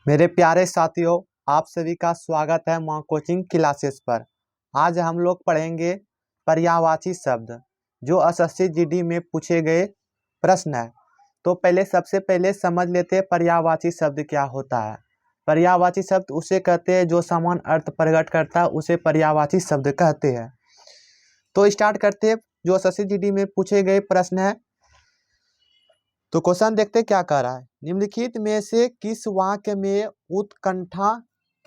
मेरे प्यारे साथियों, आप सभी का स्वागत है माँ कोचिंग क्लासेस पर। आज हम लोग पढ़ेंगे पर्यायवाची शब्द जो एसएससी जीडी में पूछे गए प्रश्न है। तो सबसे पहले समझ लेते हैं पर्यायवाची शब्द क्या होता है। पर्यायवाची शब्द उसे कहते हैं जो समान अर्थ प्रकट करता है, उसे पर्यायवाची शब्द कहते हैं। तो स्टार्ट करते हैं जो एसएससी जीडी में पूछे गए प्रश्न है। तो क्वेश्चन देखते क्या कर रहा है। निम्नलिखित में से किस वाक्य में उत्कंठा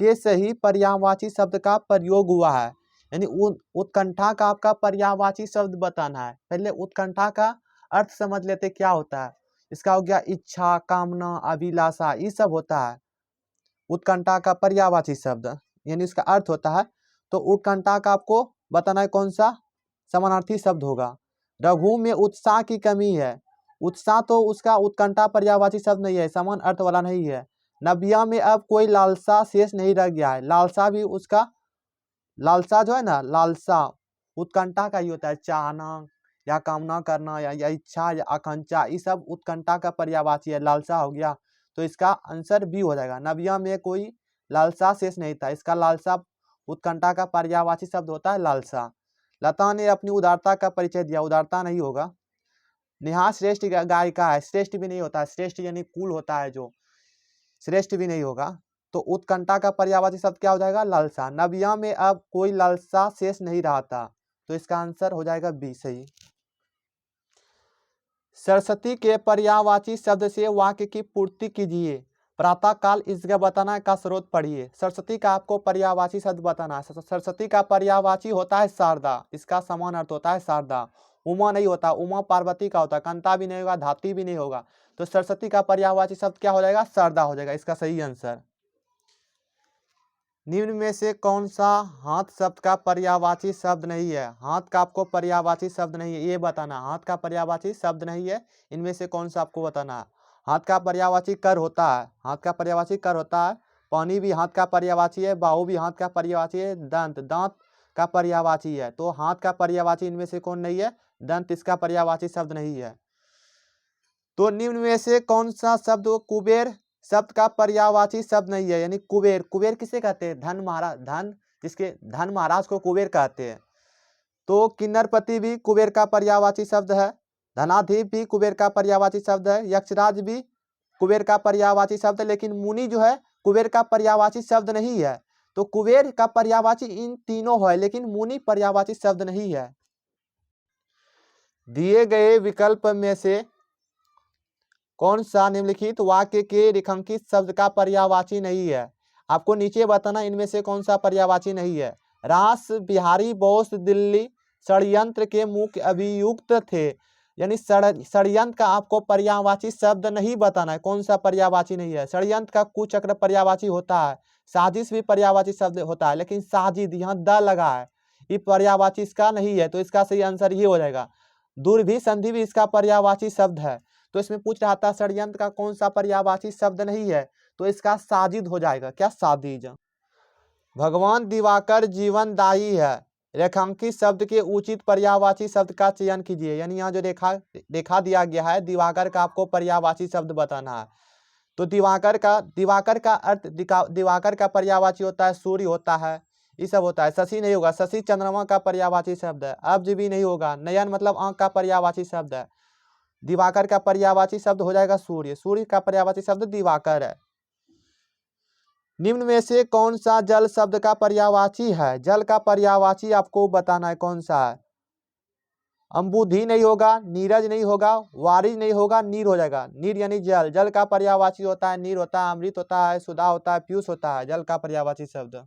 के सही पर्यायवाची शब्द का प्रयोग हुआ है। यानी उत्कंठा का आपका पर्यायवाची शब्द बताना है। पहले उत्कंठा का अर्थ समझ लेते क्या होता है। इसका हो गया इच्छा, कामना, अभिलाषा, ये सब होता है उत्कंठा का पर्यायवाची शब्द, यानी इसका अर्थ होता है। तो उत्कंठा का आपको बताना है कौन सा समानार्थी शब्द होगा। रघु में उत्साह की कमी है। उत्साह तो उसका उत्कंठा पर्यायवाची शब्द नहीं है, समान अर्थ वाला नहीं है। नव्या में अब कोई लालसा शेष नहीं रह गया है। लालसा भी उसका, लालसा जो है ना, लालसा उत्कंठा का ही होता है। चाहना या कामना करना या इच्छा या आकांक्षा, ये सब उत्कंठा का पर्यायवाची है। लालसा हो गया, तो इसका आंसर बी हो जाएगा। नव्या में कोई लालसा शेष नहीं था, इसका लालसा उत्कंठा का पर्यायवाची शब्द होता है लालसा। लता ने अपनी उदारता का परिचय दिया, उदारता नहीं होगा। नेहा श्रेष्ठ गायिका है, श्रेष्ठ भी नहीं होता, श्रेष्ठ यानी कुल होता है जो, श्रेष्ठ भी नहीं होगा। तो उत्कंठा का पर्यायवाची शब्द क्या हो जाएगा, लालसा। नव्या में अब कोई लालसा शेष नहीं रहा था, तो इसका आंसर हो जाएगा बी सही। सरस्वती के पर्यायवाची शब्द से वाक्य की पूर्ति कीजिए। प्रातः काल इसका बताना का स्रोत पढ़िए। सरस्वती का आपको पर्यायवाची शब्द बताना है। सरस्वती का पर्यायवाची होता है शारदा, इसका समान अर्थ होता है शारदा। उमा नहीं होता, उमा पार्वती का होता है। कांता भी नहीं होगा, धाती भी नहीं होगा। तो सरस्वती का पर्यायवाची शब्द क्या हो जाएगा, शारदा हो जाएगा, इसका सही आंसर। निम्न में से कौन सा हाथ शब्द का पर्यायवाची शब्द नहीं है। हाथ का आपको पर्यायवाची शब्द नहीं है, ये बताना। हाथ का पर्यायवाची शब्द नहीं है, इनमें से कौन सा आपको बताना है। हाथ का पर्यायवाची कर होता है, हाथ का पर्यायवाची कर होता है। पानी भी हाथ का पर्यायवाची है, बाहु भी हाथ का पर्यायवाची है, दंत दांत का पर्यायवाची है। तो हाथ का पर्यायवाची इनमें से कौन नहीं है, दंत इसका पर्यायवाची शब्द नहीं है। तो निम्न में से कौन सा शब्द कुबेर शब्द का पर्यायवाची शब्द नहीं है। यानी कुबेर, कुबेर किसे कहते हैं, धन महाराज, धन जिसके धन महाराज को कुबेर कहते हैं। तो किन्नरपति भी कुबेर का पर्यायवाची शब्द है। धनाधिप भी कुबेर का पर्यायवाची शब्द है। यक्षराज भी कुबेर का पर्यायवाची शब्द है। लेकिन मुनि जो है कुबेर का पर्यायवाची शब्द नहीं है। तो कुबेर का पर्यायवाची इन तीनों है, लेकिन मुनि पर्यायवाची शब्द नहीं है। दिए गए विकल्प में से कौन सा निम्नलिखित वाक्य के रेखांकित शब्द का पर्यायवाची नहीं है। आपको नीचे बताना इनमें से कौन सा पर्यायवाची नहीं है। रास बिहारी बोस दिल्ली षड्यंत्र के मुख्य अभियुक्त थे। यानी षड्यंत्र का आपको पर्यायवाची शब्द नहीं बताना है, कौन सा पर्यायवाची नहीं है। षड्यंत्र का कुचक्र पर्यायवाची होता है, साजिश भी पर्यायवाची शब्द होता है, लेकिन साजिद यहाँ द लगा है, ये पर्यायवाची इसका नहीं है। तो इसका सही आंसर ये हो जाएगा। दुर्भी संधि भी इसका पर्यायवाची शब्द है। तो इसमें पूछ रहा था षड्यंत्र का कौन सा पर्यायवाची शब्द नहीं है, तो इसका साजिद हो जाएगा, क्या साजिद। भगवान दिवाकर जीवनदायी है। रेखांकित शब्द के उचित पर्यायवाची शब्द का चयन कीजिए। यानी यहाँ जो रेखा दिया गया है, दिवाकर का आपको पर्यायवाची शब्द बताना है। तो दिवाकर का अर्थ, दिवाकर का पर्यायवाची होता है सूर्य होता है, ये सब होता है। शशि नहीं होगा, शशि चंद्रमा का पर्यायवाची शब्द है। अब्ज भी नहीं होगा, नयन मतलब आंख का पर्यायवाची शब्द है। दिवाकर का पर्यायवाची शब्द हो जाएगा सूर्य, सूर्य का पर्यायवाची शब्द दिवाकर है। निम्न में से कौन सा जल शब्द का पर्यायवाची है। जल का पर्यायवाची आपको बताना है कौन सा है। अंबुधि नहीं होगा, नीरज नहीं होगा, वारिज नहीं होगा, नीर हो जाएगा। नीर यानी जल, जल का पर्यायवाची होता है नीर होता है, अमृत होता है, सुधा होता है, पीयूष होता है, जल का पर्यायवाची शब्द।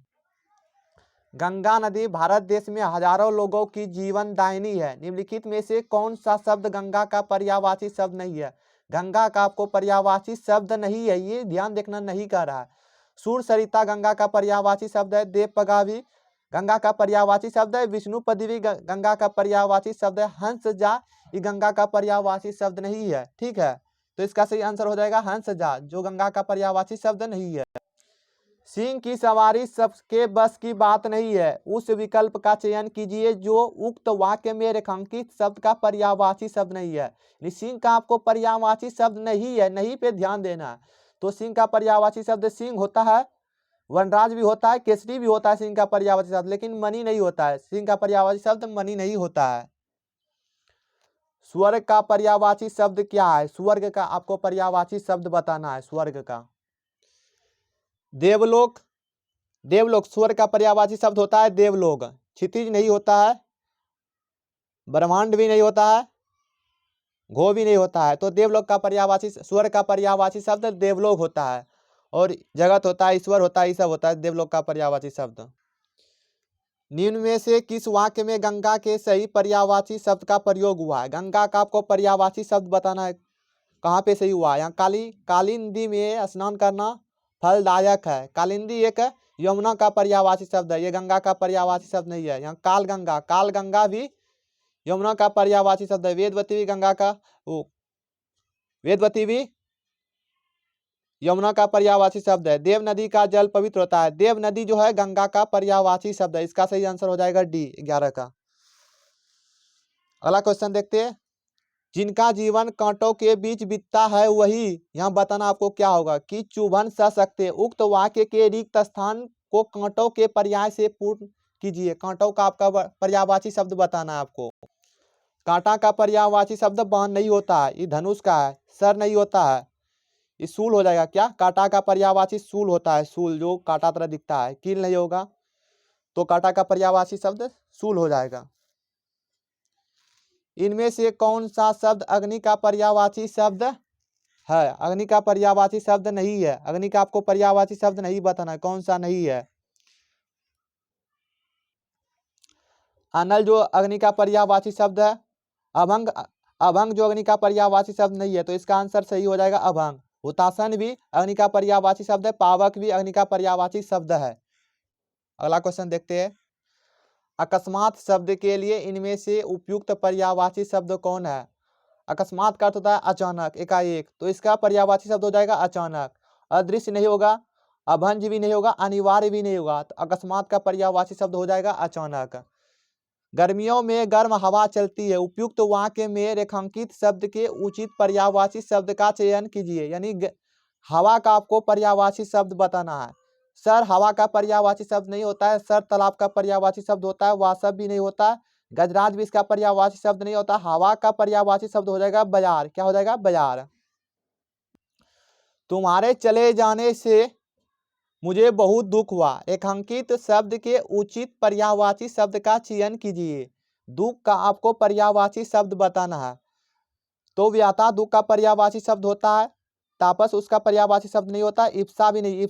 गंगा नदी भारत देश में हजारों लोगों की जीवनदायिनी है। निम्नलिखित में से कौन सा शब्द गंगा का पर्यायवाची शब्द नहीं है। गंगा का आपको पर्यायवाची शब्द नहीं है, ये ध्यान देखना नहीं कर रहा है। सूर सरिता गंगा का पर्यायवाची शब्द है। देवपगा भी गंगा का पर्यायवाची शब्द है। विष्णुपदी भी गंगा का पर्यायवाची शब्द है। हंस जा ये गंगा का पर्यायवाची शब्द नहीं है, ठीक है। तो इसका सही आंसर हो जाएगा हंस जा, जो गंगा का पर्यायवाची शब्द नहीं है। सिंह की सवारी सबके बस की बात नहीं है। उस विकल्प का चयन कीजिए जो उक्त वाक्य में रेखांकित शब्द का पर्यायवाची शब्द नहीं है। सिंह का आपको पर्यायवाची शब्द नहीं है, नहीं पे ध्यान देना। तो सिंह का पर्यायवाची शब्द सिंह होता है, वनराज भी होता है, केसरी भी होता है सिंह का पर्यायवाची शब्द, लेकिन मणि नहीं होता है। सिंह का पर्यायवाची शब्द मणि नहीं होता है। स्वर्ग का पर्यायवाची शब्द क्या है? स्वर्ग का आपको पर्यायवाची शब्द बताना है। स्वर्ग का देवलोक, देवलोक स्वर्ग का पर्यायवाची शब्द होता है देवलोक। क्षितिज नहीं होता है, ब्रह्मांड भी नहीं होता है, घो भी नहीं होता है। तो देवलोक का पर्यायवाची, स्वर्ग का पर्यायवाची शब्द देवलोक होता है। और जगत होता है, ईश्वर होता है, ये सब होता है देवलोक का पर्यायवाची शब्द। निम्न में से किस वाक्य में गंगा के सही पर्यायवाची शब्द का प्रयोग हुआ है? गंगा का आपको पर्यायवाची शब्द बताना है, कहाँ पे सही हुआ है। यहाँ कालिंदी में स्नान करना फलदायक है। कालिंदी एक यमुना का पर्यायवाची शब्द है, ये गंगा का पर्यायवाची शब्द नहीं है। यहाँ काल गंगा भी यमुना का पर्यायवाची शब्द है। वेदवती भी गंगा का, वेदवती भी यमुना का पर्यायवाची शब्द है। देव नदी का जल पवित्र होता है। देव नदी जो है गंगा का पर्यायवाची शब्द है। इसका सही आंसर हो जाएगा डी 11 का। अगला क्वेश्चन देखते हैं। जिनका जीवन कांटों के बीच बीतता है वही, यहाँ बताना आपको क्या होगा कि चुभन सह सकते। उक्त वाक्य के रिक्त स्थान को कांटों के पर्याय से पूर्ण कीजिए। कांटों का आपका पर्यायवाची शब्द बताना है आपको। कांटा का पर्यायवाची शब्द बाण नहीं होता है, ये धनुष का है। सर नहीं होता है, ये सूल हो जाएगा। क्या? कांटा का पर्यायवाची सूल होता है, सूल जो कांटा तरह दिखता है। कील नहीं होगा, तो कांटा का पर्यायवाची शब्द सूल हो जाएगा। इनमें से कौन सा शब्द अग्नि का पर्यायवाची शब्द है? अग्नि का पर्यायवाची शब्द नहीं है। अग्नि का आपको पर्यायवाची शब्द नहीं बताना, कौन सा नहीं है। अनल जो अग्नि का पर्यायवाची शब्द है। अभंग, अभंग जो अग्नि का पर्यायवाची शब्द नहीं है, तो इसका आंसर सही हो जाएगा अभंग। हुतासन भी अग्नि का पर्यायवाची शब्द है। पावक भी अग्नि का पर्यायवाची शब्द है। अगला क्वेश्चन देखते हैं। अकस्मात शब्द के लिए इनमें से उपयुक्त पर्यायवाची शब्द कौन है? अकस्मात का अर्थ होता है अचानक, एकाएक, तो इसका पर्यायवाची शब्द हो जाएगा अचानक। अदृश्य नहीं होगा, अभंज भी नहीं होगा, अनिवार्य भी नहीं होगा, तो अकस्मात का पर्यायवाची शब्द हो जाएगा अचानक। गर्मियों में गर्म हवा चलती है। उपयुक्त वाक्य में रेखांकित शब्द के उचित पर्यायवाची शब्द का चयन कीजिए। यानी हवा का आपको पर्यायवाची शब्द बताना है। सर हवा का पर्यायवाची शब्द नहीं होता है। सर तालाब का पर्यायवाची शब्द होता है। वासव भी नहीं होता है। गजराज भी इसका पर्यायवाची शब्द नहीं होता। हवा का पर्यायवाची शब्द हो जाएगा बाजार। क्या हो जाएगा? बाजार। तुम्हारे चले जाने से मुझे बहुत दुख हुआ। रेखांकित शब्द के उचित पर्यायवाची शब्द का चयन कीजिए। दुख का आपको पर्यायवाची शब्द बताना है। तो व्याता दुख का पर्यायवाची शब्द होता है। तापस उसका पर्यायवाची शब्द नहीं होता। इप्सा भी नहीं।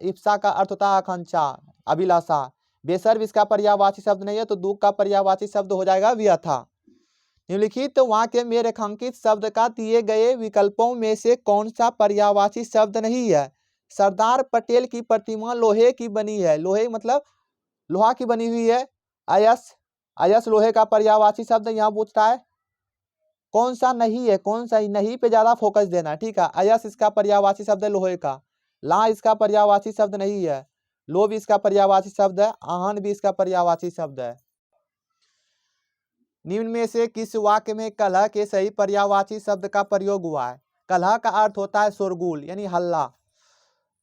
इप्सा का अर्थ होता है आकांक्षा, अभिलाषा। बेसर्ब इसका पर्यायवाची शब्द नहीं है, तो दुख का पर्यायवाची शब्द हो जाएगा व्यथा। निम्नलिखित वाक्य में रेखांकित शब्द का दिए गए विकल्पों में से कौन सा पर्यायवाची शब्द नहीं है? सरदार पटेल की प्रतिमा लोहे की बनी है। लोहे मतलब लोहा की बनी हुई है। अयस, अयस लोहे का पर्यायवाची शब्द यहाँ पूछता है। कौन सा नहीं है? कौन सा नहीं पे ज्यादा फोकस देना है, ठीक है। अयस इसका पर्यायवाची शब्द है लोहे का। ला इसका पर्यायवाची शब्द नहीं है। लो भी इसका पर्यायवाची शब्द है। आहन भी इसका पर्यायवाची शब्द है। निम्न में से किस वाक्य में कलह के सही पर्यायवाची शब्द का प्रयोग हुआ है? कलह का अर्थ होता है शोरगुल यानी हल्ला।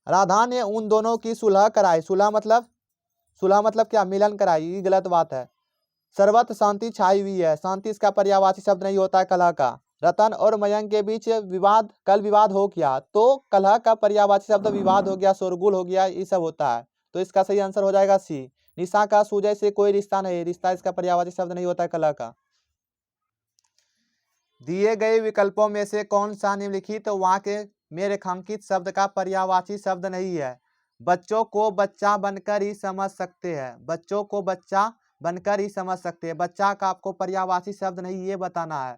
राधा ने उन दोनों की सुलह कराई। सुलह मतलब क्या? मिलन कराई, ये गलत बात है। सर्वत्र शांति छाई हुई है। शांति इसका पर्यायवाची शब्द नहीं होता है कलह का। रतन और मयंक के बीच कल विवाद हो गया, तो कलह का पर्यायवाची शब्द विवाद हो गया, शोरगुल हो गया, ये सब होता है। तो इसका सही आंसर हो जाएगा सी। निशा का सूजय से कोई रिश्ता नहीं। रिश्ता इसका पर्यायवाची शब्द नहीं होता है कलह का। दिए गए विकल्पों में से कौन सा निम्नलिखित वाक्य में रेखांकित शब्द का पर्यायवाची शब्द नहीं है? बच्चों को बच्चा बनकर ही समझ सकते हैं। बच्चों को बच्चा बनकर ही समझ सकते हैं। बच्चा का आपको पर्यायवाची शब्द नहीं, ये बताना है।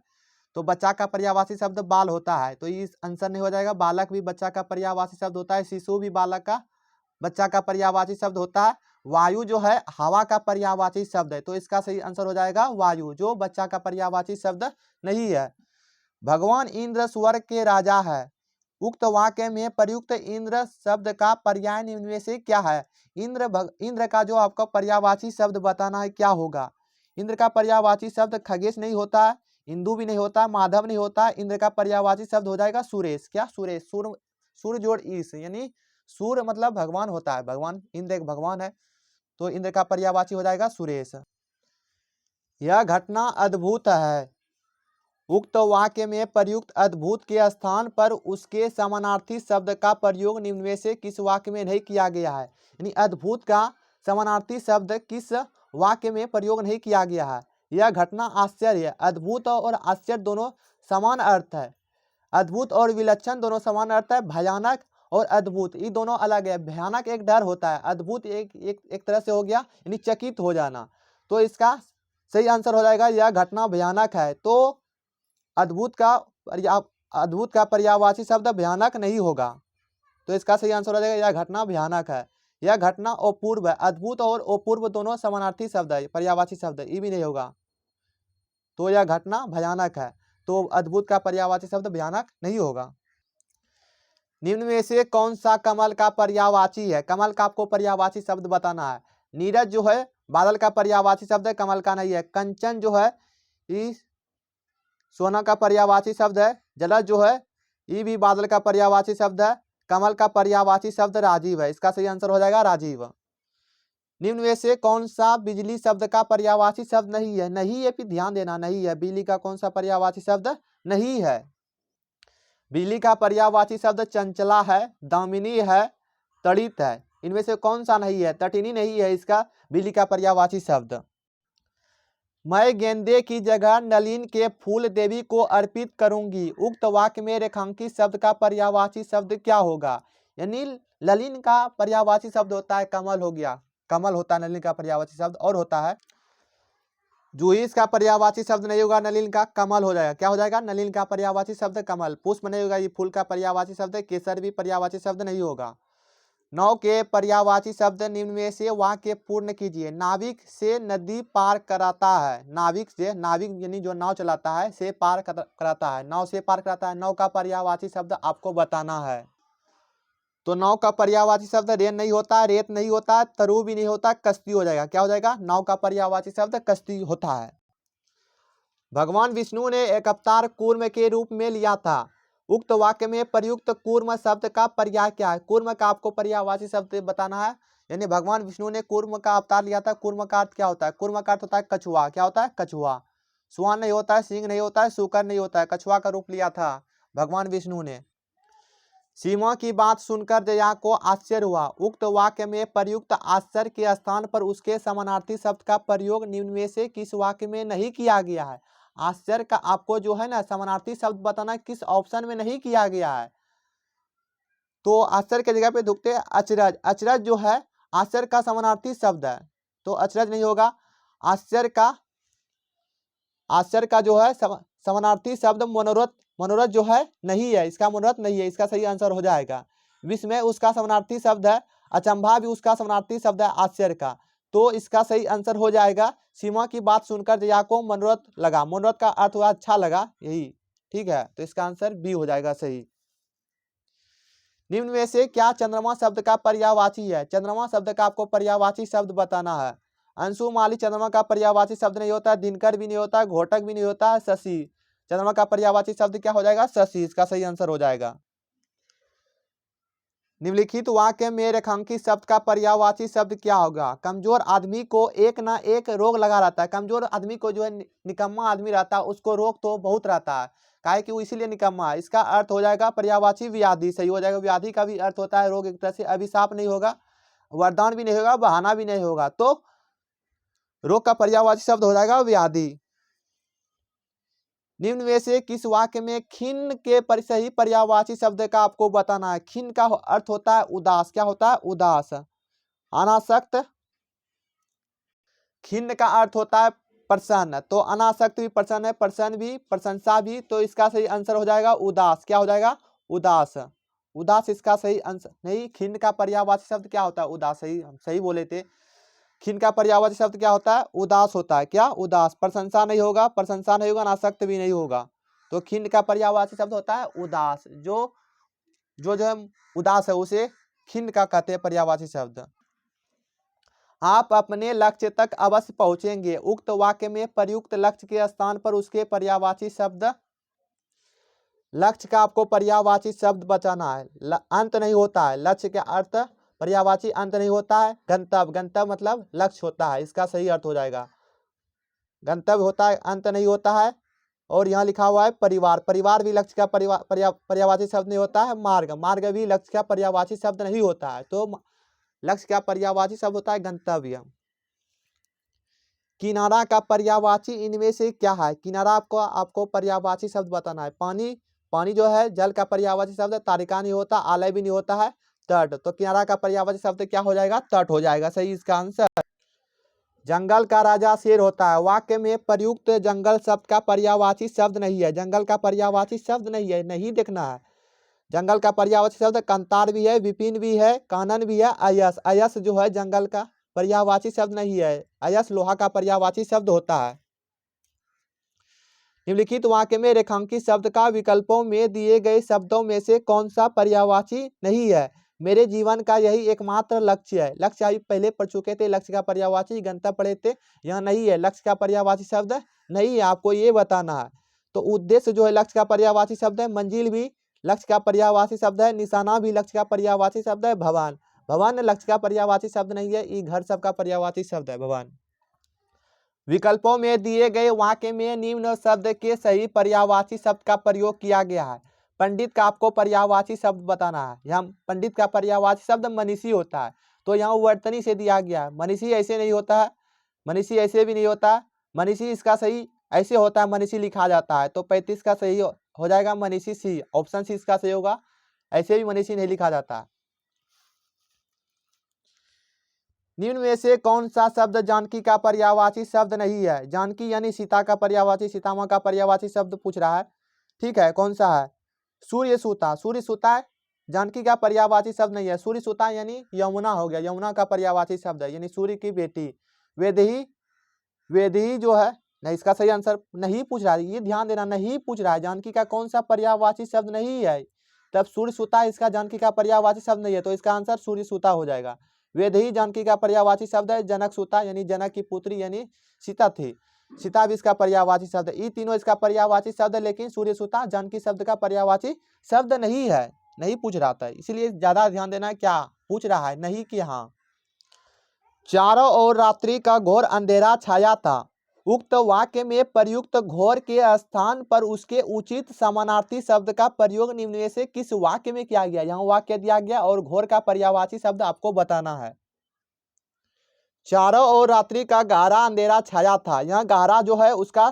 तो बच्चा का पर्यायवाची शब्द बाल होता है, तो ये आंसर नहीं हो जाएगा। बालक भी बच्चा का पर्यायवाची शब्द होता है। शिशु भी बालक का बच्चा का पर्यायवाची शब्द होता है। वायु जो है हवा का पर्यायवाची शब्द है, तो इसका सही आंसर हो जाएगा वायु, जो बच्चा का पर्यायवाची शब्द नहीं है। भगवान इंद्र स्वर्ग के राजा है। उक्त वाक्य में प्रयुक्त इंद्र शब्द का पर्याय निम्न में से क्या है? इंद्र का जो आपका पर्यायवाची शब्द बताना है क्या होगा? इंद्र का पर्यायवाची शब्द खगेश नहीं होता है। इंदु भी नहीं होता, माधव नहीं होता, इंद्र का पर्यायवाची शब्द हो जाएगा सुरेश। क्या सुरेश, सूर्य जोड़ ईश, यानी सूर्य मतलब भगवान होता है, भगवान इंद्र एक भगवान है, तो इंद्र का पर्यायवाची हो जाएगा सुरेश। यह घटना अद्भुत है। उक्त वाक्य में प्रयुक्त अद्भुत के स्थान पर उसके समानार्थी शब्द का प्रयोग निम्न में से किस वाक्य में नहीं किया गया है। यानी अद्भुत का समानार्थी शब्द किस वाक्य में प्रयोग नहीं किया गया है। यह घटना आश्चर्य, अद्भुत और आश्चर्य दोनों समान अर्थ है। अद्भुत और विलक्षण दोनों समान अर्थ है। भयानक और अद्भुत ये दोनों अलग है। भयानक एक डर होता है, अद्भुत एक तरह से हो गया यानी चकित हो जाना। तो इसका सही आंसर हो जाएगा यह घटना भयानक है। तो अद्भुत का पर्यायवाची शब्द भयानक नहीं होगा, तो इसका सही आंसर हो जाएगा यह घटना भयानक है। यह घटना अपूर्व है। अद्भुत और अपूर्व दोनों समानार्थी शब्द है, पर्यायवाची शब्द ये भी नहीं होगा, तो यह घटना भयानक है। तो अद्भुत का पर्यायवाची शब्द भयानक नहीं होगा। निम्न में से कौन सा कमल का पर्यायवाची है। कमल का आपको पर्यायवाची शब्द बताना है। नीरज जो है बादल का पर्यायवाची शब्द है, कमल का नहीं है। कंचन जो है ये सोना का पर्यायवाची शब्द है। जलज जो है ये भी बादल का पर्यायवाची शब्द है। कमल का पर्यायवाची शब्द राजीव है, इसका सही आंसर हो जाएगा राजीव। निम्न में से कौन सा बिजली शब्द का पर्यायवाची शब्द नहीं है। नहीं है, फिर ध्यान देना, नहीं है। बिजली का कौन सा पर्यायवाची शब्द नहीं है। बिजली का पर्यायवाची शब्द चंचला है, दामिनी है, तड़ित है। इनमें से कौन सा नहीं है। तटिनी नहीं है इसका बिजली का पर्यायवाची शब्द। मैं गेंदे की जगह नलिन के फूल देवी को अर्पित करूंगी। उक्त वाक्य में रेखांकित शब्द का पर्यायवाची शब्द क्या होगा। यानी ललिन का पर्यायवाची शब्द होता है कमल, हो गया कमल होता है नलिन का पर्यायवाची शब्द, और होता है जूही, इसका पर्यायवाची शब्द नहीं होगा नलिन का, कमल हो जाएगा। क्या हो जाएगा, नलिन का पर्यायवाची शब्द कमल। पुष्प नहीं होगा, ये फूल का पर्यायवाची शब्द। केसर भी पर्यायवाची शब्द नहीं होगा। 9 के पर्यायवाची शब्द निम्न में से वाक्य पूर्ण कीजिए। नाविक से नदी पार कराता है। नाविक से, नाविक यानी जो नाव चलाता है, से पार कराता है, नाव से पार कराता है। 9 का पर्यायवाची शब्द आपको बताना है। तो 9 का पर्यायवाची शब्द रेन नहीं होता, रेत नहीं होता, तरु भी नहीं होता, कश्ती हो जाएगा। क्या हो जाएगा, 9 का पर्यायवाची शब्द कश्ती होता है। भगवान विष्णु ने एक अवतार कूर्म के रूप में लिया था। उक्त वाक्य में प्रयुक्त कूर्म शब्द का पर्याय क्या है। कूर्म का आपको पर्यायवाची शब्द बताना है। यानी भगवान विष्णु ने कूर्म का अवतार लिया था। कूर्म का अर्थ क्या होता है। कूर्म का अर्थ होता है कछुआ। क्या होता है, कछुआ। स्वान नहीं होता है, सिंह नहीं होता है, सूकर नहीं होता है, कछुआ का रूप लिया था भगवान विष्णु ने। सीमा की बात सुनकर जया को आश्चर्य हुआ। उक्त वाक्य में प्रयुक्त आश्चर्य के स्थान पर उसके समानार्थी शब्द का प्रयोग निम्न में से किस वाक्य में नहीं किया गया है। आश्चर्य का आपको जो है ना समानार्थी शब्द बताना किस ऑप्शन में नहीं किया गया है। तो आश्चर्य के जगह पे ढूंढते हैं अचरज। अचरज जो है आश्चर्य का समानार्थी शब्द है, तो अचरज नहीं होगा। आश्चर्य का जो है समानार्थी शब्द मनोरथ। मनोरथ जो है नहीं है, इसका मनोरथ नहीं है, इसका सही आंसर हो जाएगा। विस्मय उसका समानार्थी शब्द है। अचंभा भी उसका समानार्थी शब्द है आश्चर्य का, तो इसका सही आंसर हो जाएगा। सीमा की बात सुनकर जया को मनोरथ लगा। मनोरथ का अर्थ हुआ अच्छा लगा, यही ठीक है। तो इसका आंसर बी हो जाएगा सही। निम्न में से क्या चंद्रमा शब्द का पर्यायवाची है। चंद्रमा शब्द का आपको पर्यायवाची शब्द बताना है। अंशुमाली चंद्रमा का पर्यायवाची शब्द नहीं होता, दिनकर भी नहीं होता, घोटक भी नहीं होता, शशि। चंद्रमा का पर्यायवाची शब्द क्या हो जाएगा, शशि। इसका सही आंसर हो जाएगा। निम्नलिखित वाक्य में रेखांकित शब्द का पर्यायवाची शब्द क्या होगा। कमजोर आदमी को एक ना एक रोग लगा रहता है। कमजोर आदमी को जो है निकम्मा आदमी रहता है, उसको रोग तो बहुत रहता है, काहे कि वो इसीलिए निकम्मा है। इसका अर्थ हो जाएगा पर्यायवाची व्याधि, सही हो जाएगा। व्याधि का भी अर्थ होता है रोग, एक तरह से। अभिशाप नहीं होगा, वरदान भी नहीं होगा, बहाना भी नहीं होगा, तो रोग का पर्यायवाची शब्द हो जाएगा व्याधि। निम्न में से किस वाक्य में खिन्न के सही पर्यायवाची शब्द का आपको बताना है। खिन्न का अर्थ होता है उदास। क्या होता है, उदास। अनासक्त। खिन्न का अर्थ होता है प्रसन्न, तो अनासक्त भी प्रसन्न है, प्रसन्न भी, प्रशंसा भी, तो इसका सही आंसर हो जाएगा उदास। क्या हो जाएगा, उदास। उदास इसका सही आंसर नहीं। खिन्न का पर्यायवाची शब्द क्या होता है, उदास। सही, हम सही बोले थे। खिन्न का पर्यायवाची शब्द क्या होता है, उदास होता है। क्या, उदास। प्रशंसा नहीं होगा, प्रशंसा नहीं होगा, अनासक्त भी नहीं होगा, तो खिन्न का पर्यायवाची शब्द होता है उदास। जो जो जो है उदास है उसे खिन्न का कहते हैं पर्यायवाची शब्द। आप अपने लक्ष्य तक अवश्य पहुंचेंगे। उक्त वाक्य में प्रयुक्त लक्ष्य के स्थान पर उसके पर्यायवाची शब्द, लक्ष्य का आपको पर्यायवाची शब्द बचाना है। अंत नहीं होता है, लक्ष्य के अर्थ पर्यायवाची अंत नहीं होता है। गंतव्य, गंतव्य मतलब लक्ष्य होता है, इसका सही अर्थ हो जाएगा। गंतव्य होता है, अंत नहीं होता है। और यहाँ लिखा हुआ है परिवार, परिवार भी लक्ष्य का पर्यायवाची शब्द नहीं होता है। मार्ग, मार्ग भी लक्ष्य का पर्यायवाची शब्द नहीं होता है। तो लक्ष्य का पर्यायवाची शब्द होता है गंतव्य। किनारा का पर्यायवाची इनमें से क्या है? किनारा आपको पर्यायवाची शब्द बताना है। पानी, पानी जो है जल का पर्यायवाची शब्द है। तारिका नहीं होता, आलय भी नहीं होता है। तट, तो किनारा का पर्यायवाची शब्द क्या हो जाएगा? तट हो जाएगा, सही इसका आंसर। जंगल का राजा शेर होता है। वाक्य में प्रयुक्त जंगल शब्द का पर्यायवाची शब्द नहीं है। जंगल का पर्यायवाची शब्द नहीं है, नहीं देखना है। जंगल का पर्यायवाची शब्द कंतार भी है, विपिन भी है, कानन भी है, अयस। अयस जो है जंगल का पर्यायवाची शब्द नहीं है। अयस लोहा का पर्यायवाची शब्द होता है। निम्नलिखित वाक्य में रेखांकित शब्द का विकल्पों में दिए गए शब्दों में से कौन सा पर्यायवाची नहीं है? मेरे जीवन का यही एकमात्र लक्ष्य है। लक्ष्य अभी पहले पढ़ चुके थे, लक्ष्य का पर्यायवाची गंतव्य पढ़े थे। यहाँ नहीं है, लक्ष्य का पर्यायवाची शब्द नहीं है, आपको ये बताना है। तो उद्देश्य जो है लक्ष्य का पर्यायवाची शब्द है। मंजिल भी लक्ष्य का पर्यायवाची शब्द है। निशाना भी लक्ष्य का पर्यायवाची शब्द है। भवन, भवन लक्ष्य का पर्यायवाची शब्द नहीं है। ये घर सबका पर्यायवाची शब्द है, भवन। विकल्पों में दिए गए वाक्य में निम्न शब्द के सही पर्यायवाची शब्द का प्रयोग किया गया है। पंडित का आपको पर्यायवाची शब्द बताना है। यहाँ पंडित का पर्यायवाची शब्द मनीषी होता है। तो यहाँ वर्तनी से दिया गया है। मनीषी ऐसे नहीं होता है, मनीषी ऐसे भी नहीं होता है। मनीषी इसका सही ऐसे होता है, मनीषी लिखा जाता है। तो 35 का सही हो जाएगा मनीषी सी, ऑप्शन सी इसका सही होगा। ऐसे भी मनीषी नहीं लिखा जाता। निम्न में से कौन सा शब्द जानकी का पर्यायवाची शब्द नहीं है? जानकी यानी सीता का पर्यायवाची, सीतामा का पर्यायवाची शब्द पूछ रहा है। ठीक है, कौन सा है? सूर्य सूता, सूर्य सूता जानकी का पर्यायवाची शब्द नहीं है। सूर्य सूता यानी यमुना हो गया, यमुना का पर्यायवाची शब्द है, यानी सूर्य की बेटी। वेदही, वेदही जो है नहीं, इसका सही आंसर नहीं पूछ रहा है, ये ध्यान देना, नहीं पूछ रहा है जानकी का कौन सा पर्यायवाची शब्द नहीं है। तब सूर्य सूता इसका जानकी का पर्यायवाची शब्द नहीं है, तो इसका आंसर सूर्य सूता हो जाएगा। वेदही जानकी का पर्यायवाची शब्द है। जनक सूता यानी जनक की पुत्री यानी सीता थी, सीता भी इसका पर्यायवाची शब्द है। ये तीनों इसका पर्यायवाची शब्द है, लेकिन सूर्य सूता जानकी शब्द का पर्यायवाची शब्द नहीं है, नहीं पूछ रहा था। इसलिए ज्यादा ध्यान देना है, क्या पूछ रहा है, नहीं कि हाँ। चारों ओर रात्रि का घोर अंधेरा छाया था। उक्त वाक्य में प्रयुक्त घोर के स्थान पर उसके उचित समानार्थी शब्द का प्रयोग निम्न में से किस वाक्य में किया गया? यहाँ वाक्य दिया गया और घोर का पर्यायवाची शब्द आपको बताना है। चारों ओर रात्रि का गहरा अंधेरा छाया था। यहाँ गहरा जो है उसका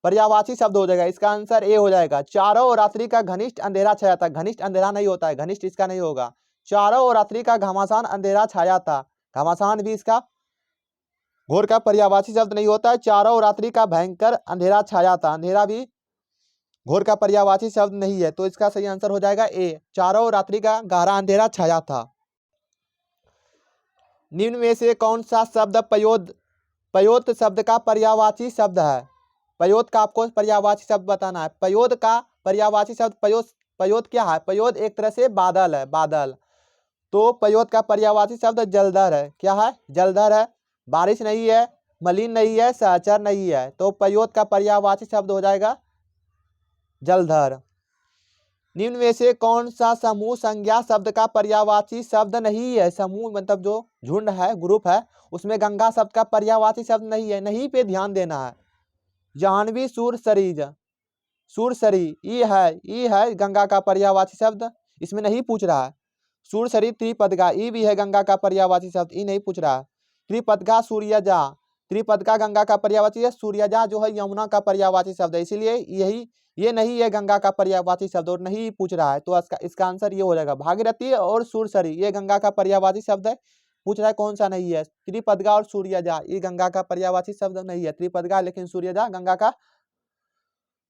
पर्यायवाची शब्द हो जाएगा, इसका आंसर ए हो जाएगा। चारों ओर रात्रि का घनिष्ठ अंधेरा छाया था। घनिष्ठ अंधेरा नहीं होता है, घनिष्ठ इसका नहीं होगा। चारों ओर रात्रि का घमासान अंधेरा छाया था। घमासान भी इसका घोर का पर्यायवाची शब्द नहीं होता है। चारों ओर रात्रि का भयंकर अंधेरा छाया था। अंधेरा भी घोर का पर्यायवाची शब्द नहीं है, तो इसका सही आंसर हो जाएगा ए। चारों ओर रात्रि का गहरा अंधेरा छाया था। निम्न में से कौन सा शब्द पयोद, पयोत शब्द का पर्यायवाची शब्द है? पयोत का आपको पर्यायवाची शब्द बताना है। पयोद का पर्यायवाची शब्द पयोद, पयोद क्या है? पयोद एक तरह से बादल है, बादल। तो पयोद का पर्यायवाची शब्द जलधर है। क्या है? जलधर है। बारिश नहीं है, मलिन नहीं है, सहचर नहीं है, तो पयोद का पर्यायवाची शब्द हो जाएगा जलधर। निम्न में से कौन सा समूह संज्ञा शब्द का पर्यायवाची शब्द नहीं है? समूह मतलब जो झुंड है, ग्रुप है, उसमें गंगा शब्द का पर्यायवाची शब्द नहीं है, नहीं पे ध्यान देना है। जाह्नवी सुरसरी, सुरसरी ई है गंगा का पर्यायवाची शब्द, इसमें नहीं पूछ रहा है। सुरसरी त्रिपदगा ई भी है गंगा का पर्यायवाची शब्द, ई नहीं पूछ रहा है। त्रिपदगा सूर्यजा, त्रिपदगा गंगा का पर्यायवाची है। सूर्यजा जो है यमुना का पर्यायवाची शब्द है, इसीलिए यही ये नहीं है गंगा का पर्यायवाची शब्द और नहीं पूछ रहा है, तो इसका आंसर ये हो जाएगा। भागीरथी और सुरसरी ये गंगा का पर्यायवाची शब्द है, पूछ रहा है कौन सा नहीं है। त्रिपदगा और सूर्यजा ये गंगा का पर्यायवाची शब्द नहीं है। त्रिपदगा लेकिन सूर्यजा गंगा का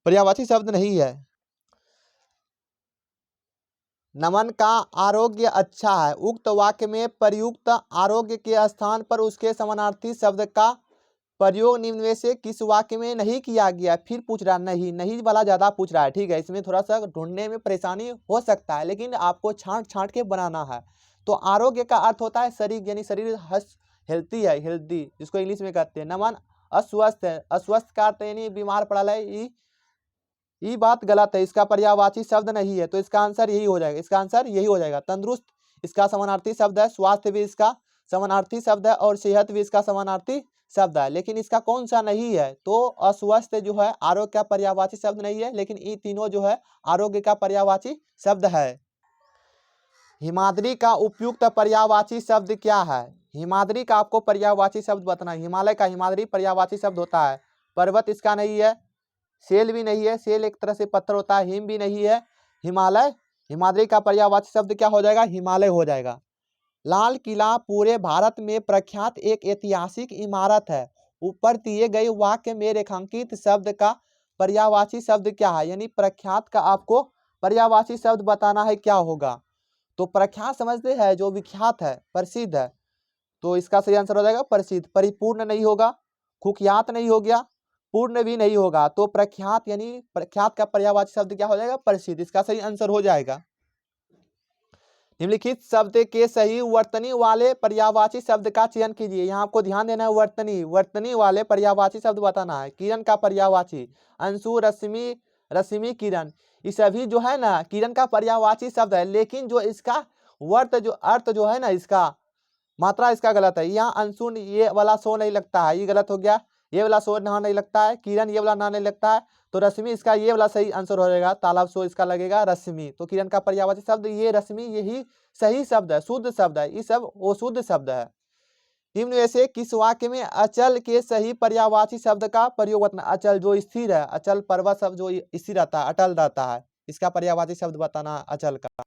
पर्यायवाची शब्द नहीं है। नमन का आरोग्य अच्छा है। उक्त वाक्य में प्रयुक्त आरोग्य के स्थान पर उसके समानार्थी शब्द का प्रयोग निम्न में से किस वाक्य में नहीं किया गया? फिर पूछ रहा नहीं, नहीं वाला ज्यादा पूछ रहा है। ठीक है, इसमें थोड़ा सा ढूंढने में परेशानी हो सकता है, लेकिन आपको छांट छांट के बनाना है। तो आरोग्य का अर्थ होता है शरीर, यानी शरीर हेल्थी है, हेल्थी जिसको इंग्लिश में कहते हैं। नमन अस्वस्थ है, अस्वस्थ का अर्थ यानी बीमार पड़ा है, ये बात गलत है, इसका पर्यायवाची शब्द नहीं है, तो इसका आंसर यही हो जाएगा, इसका आंसर यही हो जाएगा। तंदुरुस्त इसका समानार्थी शब्द है, स्वास्थ्य भी इसका समानार्थी शब्द है और सेहत भी इसका समानार्थी शब्द है, लेकिन इसका कौन सा नहीं है, तो अस्वस्थ जो है आरोग्य का पर्यायवाची शब्द नहीं है, लेकिन ये तीनों जो है आरोग्य का पर्यायवाची शब्द है। हिमाद्री का उपयुक्त पर्यायवाची शब्द क्या है? हिमाद्री का आपको पर्यायवाची शब्द बताना है। हिमालय का हिमाद्री पर्यायवाची शब्द होता है। पर्वत इसका नहीं है, सेल भी नहीं है, सेल एक तरह से पत्थर होता है, हिम भी नहीं है। हिमालय, हिमाद्री का पर्यायवाची शब्द क्या हो जाएगा? हिमालय हो जाएगा। लाल किला पूरे भारत में प्रख्यात एक ऐतिहासिक इमारत है। ऊपर दिए गए वाक्य में रेखांकित शब्द का पर्यायवाची शब्द क्या है? यानी प्रख्यात का आपको पर्यायवाची शब्द बताना है, क्या होगा? तो प्रख्यात समझते हैं जो विख्यात है, प्रसिद्ध है, तो इसका सही आंसर हो जाएगा प्रसिद्ध। परिपूर्ण नहीं होगा, कुख्यात नहीं हो गया, पूर्ण भी नहीं होगा, तो प्रख्यात यानी प्रख्यात का पर्यायवाची शब्द क्या हो जाएगा? प्रसिद्ध। इसका सही आंसर हो जाएगा। निम्नलिखित शब्द के सही वर्तनी वाले पर्यायवाची शब्द का चयन कीजिए। यहाँ आपको ध्यान देना है, वर्तनी, वर्तनी वाले पर्यायवाची शब्द बताना है। किरण का पर्यायवाची, अंशु, रश्मि, रश्मि, किरण, ये सभी जो है ना किरण का पर्यायवाची शब्द है, लेकिन जो इसका वर्त जो अर्थ जो है ना, इसका मात्रा इसका गलत है। यहाँ अंशु ये वाला सो नहीं लगता है, ये गलत हो गया। ये वाला सो ना नहीं लगता है, किरण ये वाला ना नहीं लगता है, तो रश्मि इसका ये वाला सही आंसर हो जाएगा। तालाब सो इसका लगेगा रश्मि। तो किरण का पर्यायवाची शब्द ये रश्मि, यही सही शब्द है, शुद्ध शब्द है, ये सब वो शुद्ध शब्द है। निम्न में से किस वाक्य में अचल के सही पर्यायवाची शब्द का प्रयोग बताना? अचल जो स्थिर है, अचल पर्वत शब्द जो स्थिर रहता है, अटल रहता है, इसका पर्यायवाची शब्द बताना अचल का।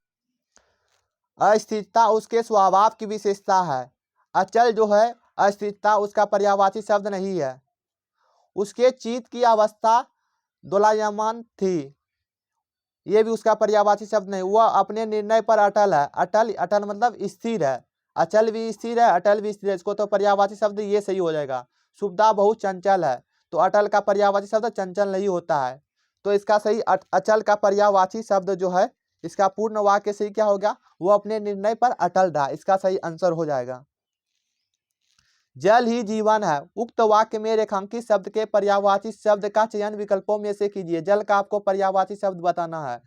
अस्थिरता उसके स्वभाव की विशेषता है। अचल जो है अस्थिरता उसका पर्यायवाची शब्द नहीं है। उसके चित्त की अवस्था दोलायमान थी, ये भी उसका पर्यायवाची शब्द नहीं। वह अपने निर्णय पर अटल है। अटल, अटल मतलब स्थिर है, अचल भी स्थिर है, अटल भी स्थिर है, इसको तो पर्यायवाची शब्द ये सही हो जाएगा। सुविधा बहुत चंचल है, तो अटल का पर्यायवाची शब्द चंचल नहीं होता है, तो इसका सही अचल का पर्यायवाची शब्द जो है, इसका पूर्ण वाक्य सही क्या हो गया? वो अपने निर्णय पर अटल रहा, इसका सही आंसर हो जाएगा। जल ही जीवन है। उक्त वाक्य में रेखांकित शब्द के पर्यायवाची शब्द का चयन विकल्पों में से कीजिए। जल का आपको पर्यायवाची शब्द बताना है।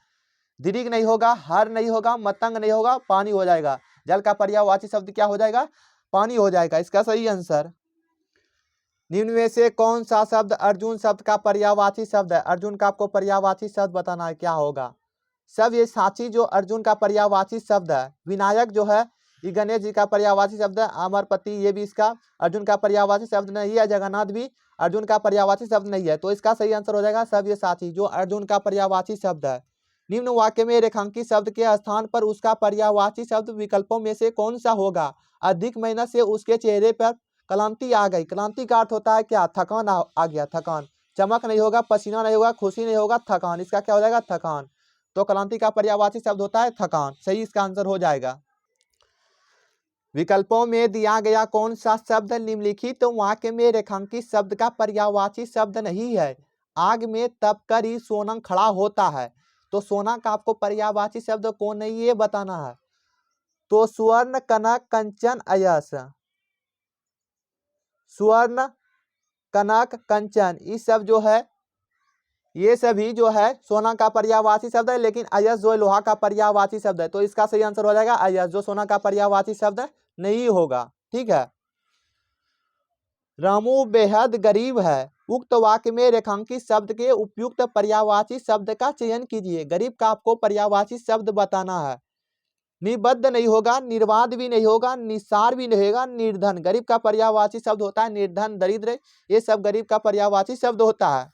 दीर्घ नहीं होगा, हर नहीं होगा, मतंग नहीं होगा, पानी हो जाएगा। जल का पर्यायवाची शब्द क्या हो जाएगा? पानी हो जाएगा, इसका सही आंसर। निम्न में से कौन सा शब्द अर्जुन शब्द का पर्यायवाची शब्द है? अर्जुन का आपको पर्यायवाची शब्द बताना है, क्या होगा? सब ये साची जो अर्जुन का पर्यायवाची शब्द है। विनायक जो है ये गणेश जी का पर्यायवाची शब्द है। अमरपति ये भी इसका अर्जुन का पर्यायवाची शब्द नहीं है। जगन्नाथ भी अर्जुन का पर्यायवाची शब्द नहीं है, तो इसका सही आंसर हो जाएगा सब ये साची जो अर्जुन का पर्यायवाची शब्द है। निम्न वाक्य में रेखांकित शब्द के स्थान पर उसका पर्यायवाची शब्द विकल्पों में से कौन सा होगा? अधिक मेहनत से उसके चेहरे पर क्लांति आ गई। क्लांति का अर्थ होता है क्या? थकान आ गया, थकान। चमक नहीं होगा, पसीना नहीं होगा, खुशी नहीं होगा, थकान, इसका क्या हो जाएगा? थकान। तो क्लांति का पर्यायवाची शब्द होता है थकान, सही इसका आंसर हो जाएगा। विकल्पों में दिया गया कौन सा शब्द निम्नलिखित तो वाक्य में रेखांकित शब्द का पर्यायवाची शब्द नहीं है? आग में तपकर ही सोना खड़ा होता है, तो सोना का आपको पर्यायवाची शब्द कौन नहीं ये बताना है। तो स्वर्ण, कनक, कंचन, अयस, स्वर्ण, कनक, कंचन, ये सब जो है ये सभी जो है सोना का पर्यायवाची शब्द है, लेकिन अयस जो लोहा का पर्यायवाची शब्द है, तो इसका सही आंसर हो जाएगा अयस, जो सोना का पर्यायवाची शब्द नहीं होगा। ठीक है। रामू बेहद गरीब है। उक्त वाक्य में रेखांकित शब्द के उपयुक्त पर्यायवाची शब्द का चयन कीजिए। गरीब का आपको पर्यायवाची शब्द बताना है। निबद्ध नहीं होगा, निर्वाद भी नहीं होगा, निसार भी नहीं होगा, निर्धन। गरीब का पर्यायवाची शब्द होता है निर्धन, दरिद्र, ये सब गरीब का पर्यायवाची शब्द होता है।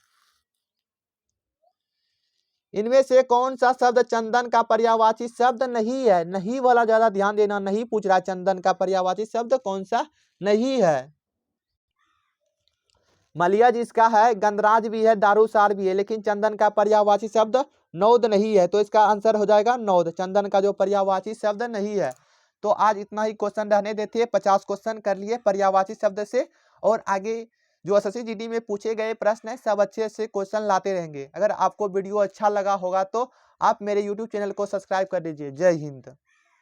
इनमें से कौन सा शब्द चंदन का पर्यायवाची शब्द नहीं है? नहीं वाला ज्यादा ध्यान देना, नहीं पूछ रहा चंदन का पर्यायवाची शब्द कौन सा नहीं है। मलिया जिसका है, गंधराज भी है, दारूसार भी है, लेकिन चंदन का पर्यायवाची शब्द नौद नहीं है, तो इसका आंसर हो जाएगा नौद। चंदन का जो पर्यायवाची शब्द नहीं है। तो आज इतना ही क्वेश्चन रहने देते हैं। 50 क्वेश्चन कर लिए पर्यायवाची शब्द से, और आगे जो एसएससी जीडी में पूछे गए प्रश्न है सब अच्छे से क्वेश्चन लाते रहेंगे। अगर आपको वीडियो अच्छा लगा होगा तो आप मेरे यूट्यूब चैनल को सब्सक्राइब कर दीजिए। जय हिंद।